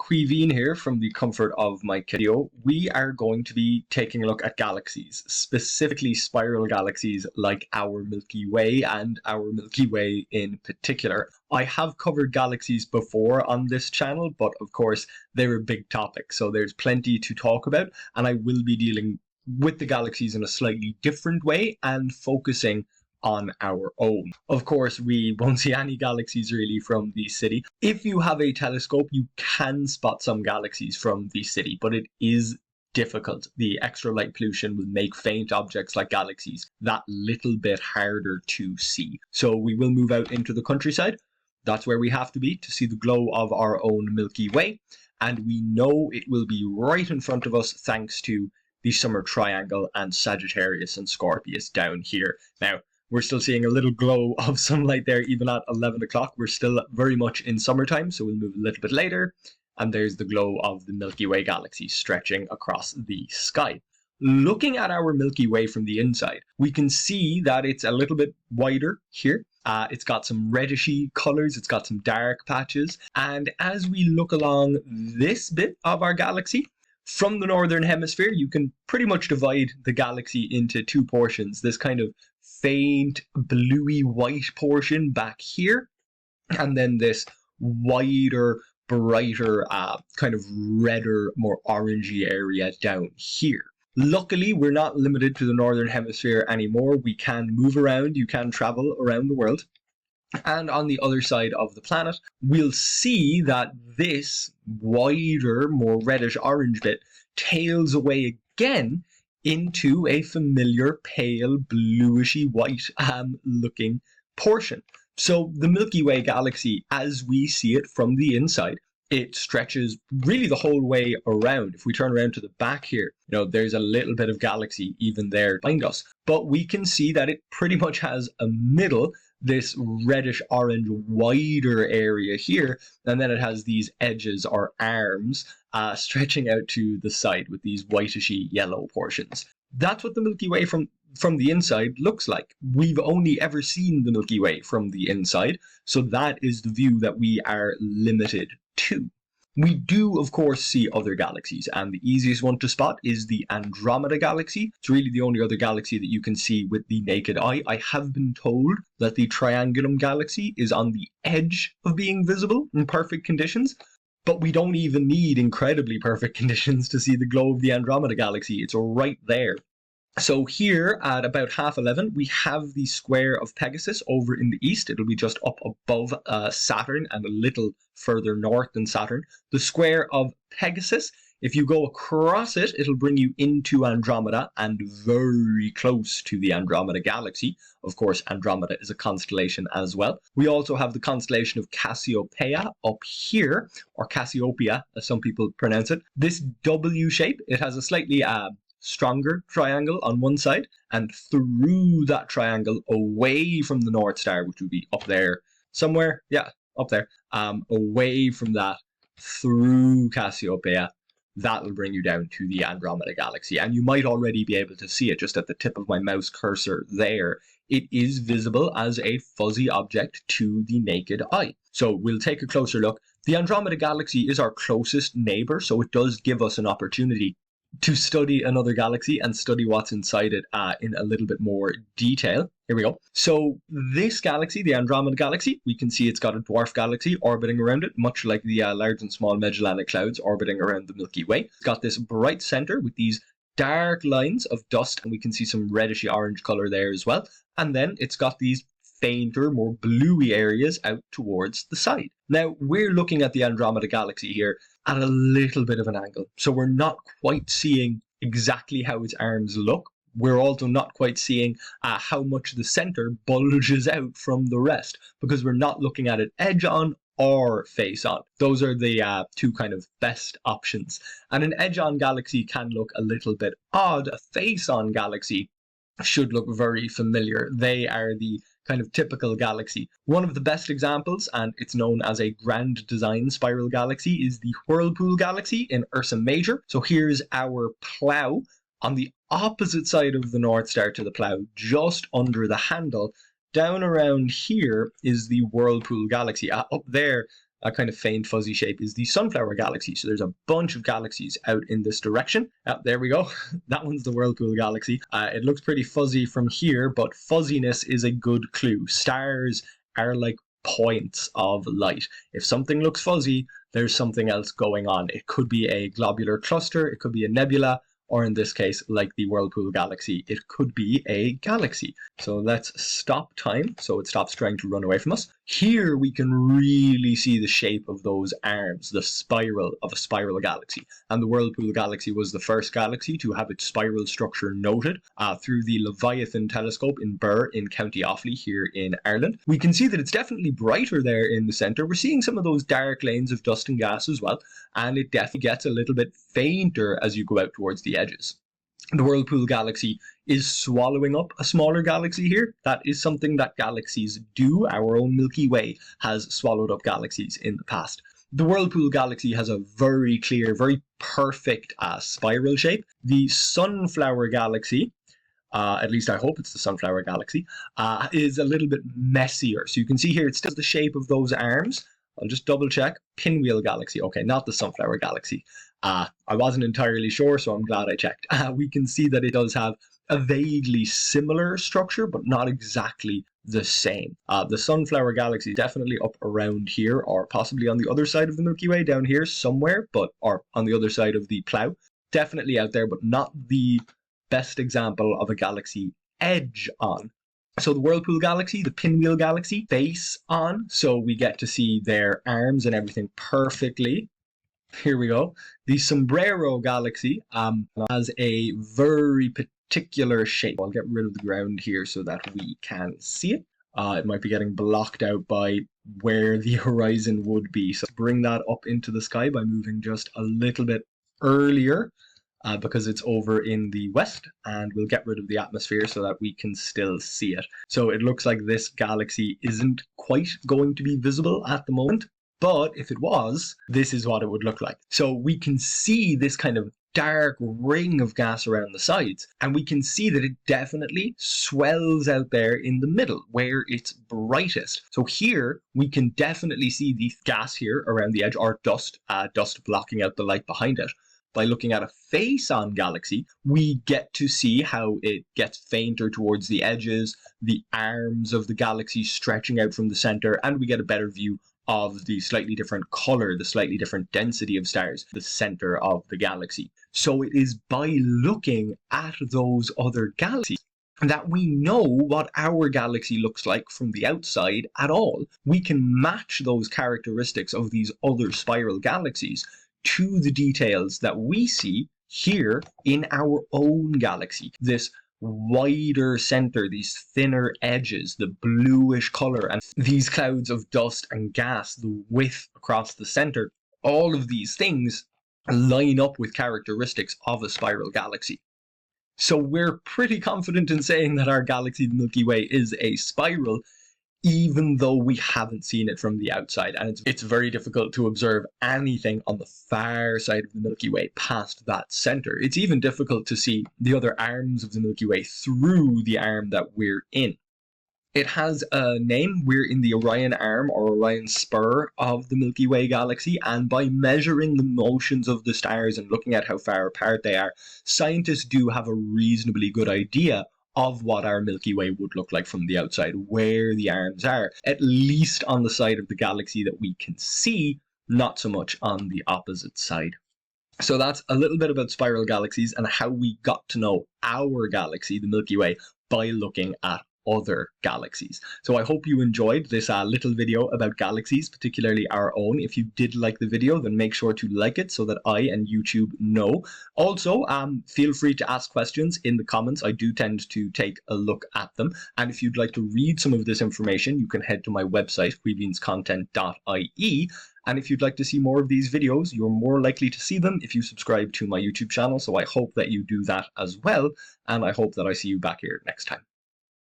Queeveen here from the comfort of my video. We are going to be taking a look at galaxies, specifically spiral galaxies like our Milky Way and our Milky Way in particular. I have covered galaxies before on this channel, but of course they're a big topic, so there's plenty to talk about, and I will be dealing with the galaxies in a slightly different way and focusing on our own. Of course, we won't see any galaxies really from the city. If you have a telescope, you can spot some galaxies from the city, but it is difficult. The extra light pollution will make faint objects like galaxies that little bit harder to see. So we will move out into the countryside. That's where we have to be to see the glow of our own Milky Way. And we know it will be right in front of us thanks to the Summer Triangle and Sagittarius and Scorpius down here. Now, we're still seeing a little glow of sunlight there even at 11 o'clock. We're still very much in summertime, so we'll move a little bit later. And there's the glow of the Milky Way galaxy stretching across the sky. Looking at our Milky Way from the inside, we can see that it's a little bit wider here. It's got some reddishy colors, it's got some dark patches. And as we look along this bit of our galaxy, from the northern hemisphere, you can pretty much divide the galaxy into two portions. This kind of faint bluey white portion back here, and then this wider, brighter, kind of redder, more orangey area down here. Luckily, we're not limited to the northern hemisphere anymore. We can move around, you can travel around the world. And on the other side of the planet, we'll see that this wider, more reddish orange bit tails away again into a familiar pale bluishy white looking portion. So the Milky Way galaxy, as we see it from the inside, it stretches really the whole way around. If we turn around to the back here, there's a little bit of galaxy even there behind us. But we can see that it pretty much has a middle, this reddish orange wider area here, and then it has these edges or arms stretching out to the side with these whitishy yellow portions. That's what the Milky Way from the inside looks like. We've only ever seen the Milky Way from the inside, so that is the view that we are limited to. We do, of course, see other galaxies, and the easiest one to spot is the Andromeda Galaxy. It's really the only other galaxy that you can see with the naked eye. I have been told that the Triangulum Galaxy is on the edge of being visible in perfect conditions, but we don't even need incredibly perfect conditions to see the glow of the Andromeda Galaxy. It's right there. So here at about 11:30, we have the square of Pegasus over in the east. It'll be just up above Saturn and a little further north than Saturn. The square of Pegasus, if you go across it, it'll bring you into Andromeda and very close to the Andromeda Galaxy. Of course, Andromeda is a constellation as well. We also have the constellation of Cassiopeia up here, or Cassiopeia, as some people pronounce it. This W shape, it has a slightly stronger triangle on one side, and through that triangle away from the North Star, which would be up there somewhere, up there, away from that through Cassiopeia, that'll bring you down to the Andromeda Galaxy. And you might already be able to see it just at the tip of my mouse cursor there. It is visible as a fuzzy object to the naked eye. So we'll take a closer look. The Andromeda Galaxy is our closest neighbor, so it does give us an opportunity to study another galaxy and study what's inside it in a little bit more detail. Here we go. So this galaxy, the Andromeda Galaxy, we can see it's got a dwarf galaxy orbiting around it, much like the large and small Magellanic Clouds orbiting around the Milky Way. It's got this bright center with these dark lines of dust, and we can see some reddishy orange color there as well. And then it's got these fainter, more bluey areas out towards the side. Now, we're looking at the Andromeda Galaxy here at a little bit of an angle, so we're not quite seeing exactly how its arms look. We're also not quite seeing how much the center bulges out from the rest, because we're not looking at it edge on or face on. Those are the two kind of best options. And an edge on galaxy can look a little bit odd. A face on galaxy should look very familiar. They are the kind of typical galaxy. One of the best examples, and it's known as a grand design spiral galaxy, is the Whirlpool Galaxy in Ursa Major. So here's our plow. On the opposite side of the North Star to the plow, just under the handle, down around here is the Whirlpool Galaxy. Up there, that kind of faint fuzzy shape, is the Sunflower Galaxy. So there's a bunch of galaxies out in this direction. There we go. That one's the Whirlpool Galaxy. It looks pretty fuzzy from here, but fuzziness is a good clue. Stars are like points of light. If something looks fuzzy, there's something else going on. It could be a globular cluster, it could be a nebula, or in this case, like the Whirlpool Galaxy, it could be a galaxy. So let's stop time so it stops trying to run away from us. Here we can really see the shape of those arms, the spiral of a spiral galaxy. And the Whirlpool Galaxy was the first galaxy to have its spiral structure noted through the Leviathan telescope in Birr in County Offaly here in Ireland. We can see that it's definitely brighter there in the centre. We're seeing some of those dark lanes of dust and gas as well, and it definitely gets a little bit fainter as you go out towards the edges. The Whirlpool Galaxy is swallowing up a smaller galaxy here. That is something that galaxies do. Our own Milky Way has swallowed up galaxies in the past. The Whirlpool Galaxy has a very clear, very perfect spiral shape. The Sunflower Galaxy, at least I hope it's the Sunflower Galaxy, is a little bit messier. So you can see here it still has the shape of those arms. I'll just double check. Pinwheel Galaxy. Okay, not the Sunflower Galaxy. I wasn't entirely sure, so I'm glad I checked. We can see that it does have a vaguely similar structure, but not exactly the same. The Sunflower Galaxy is definitely up around here, or possibly on the other side of the Milky Way down here somewhere, or on the other side of the plough. Definitely out there, but not the best example of a galaxy edge on. So the Whirlpool Galaxy, the Pinwheel Galaxy, face on, so we get to see their arms and everything perfectly. Here we go. The Sombrero Galaxy has a very particular shape. I'll get rid of the ground here so that we can see it. It might be getting blocked out by where the horizon would be. So bring that up into the sky by moving just a little bit earlier. Because it's over in the west, and we'll get rid of the atmosphere so that we can still see it. So it looks like this galaxy isn't quite going to be visible at the moment, but if it was, this is what it would look like. So we can see this kind of dark ring of gas around the sides, and we can see that it definitely swells out there in the middle where it's brightest. So here we can definitely see the gas here around the edge, or dust blocking out the light behind it. By looking at a face-on galaxy, we get to see how it gets fainter towards the edges, the arms of the galaxy stretching out from the center, and we get a better view of the slightly different color, the slightly different density of stars, the center of the galaxy. So it is by looking at those other galaxies that we know what our galaxy looks like from the outside at all. We can match those characteristics of these other spiral galaxies to the details that we see here in our own galaxy. This wider center, these thinner edges, the bluish color, and these clouds of dust and gas, the width across the center, all of these things line up with characteristics of a spiral galaxy. So we're pretty confident in saying that our galaxy, the Milky Way, is a spiral, even though we haven't seen it from the outside. And it's very difficult to observe anything on the far side of the Milky Way past that center. It's even difficult to see the other arms of the Milky Way through the arm that we're in. It has a name. We're in the Orion arm, or Orion spur of the Milky Way galaxy, and by measuring the motions of the stars and looking at how far apart they are, scientists do have a reasonably good idea of what our Milky Way would look like from the outside, where the arms are, at least on the side of the galaxy that we can see, not so much on the opposite side. So that's a little bit about spiral galaxies and how we got to know our galaxy, the Milky Way, by looking at other galaxies. So I hope you enjoyed this little video about galaxies, particularly our own. If you did like the video, then make sure to like it so that I and YouTube know. Also, feel free to ask questions in the comments. I do tend to take a look at them. And if you'd like to read some of this information, you can head to my website, queebeanscontent.ie. And if you'd like to see more of these videos, you're more likely to see them if you subscribe to my YouTube channel. So I hope that you do that as well. And I hope that I see you back here next time.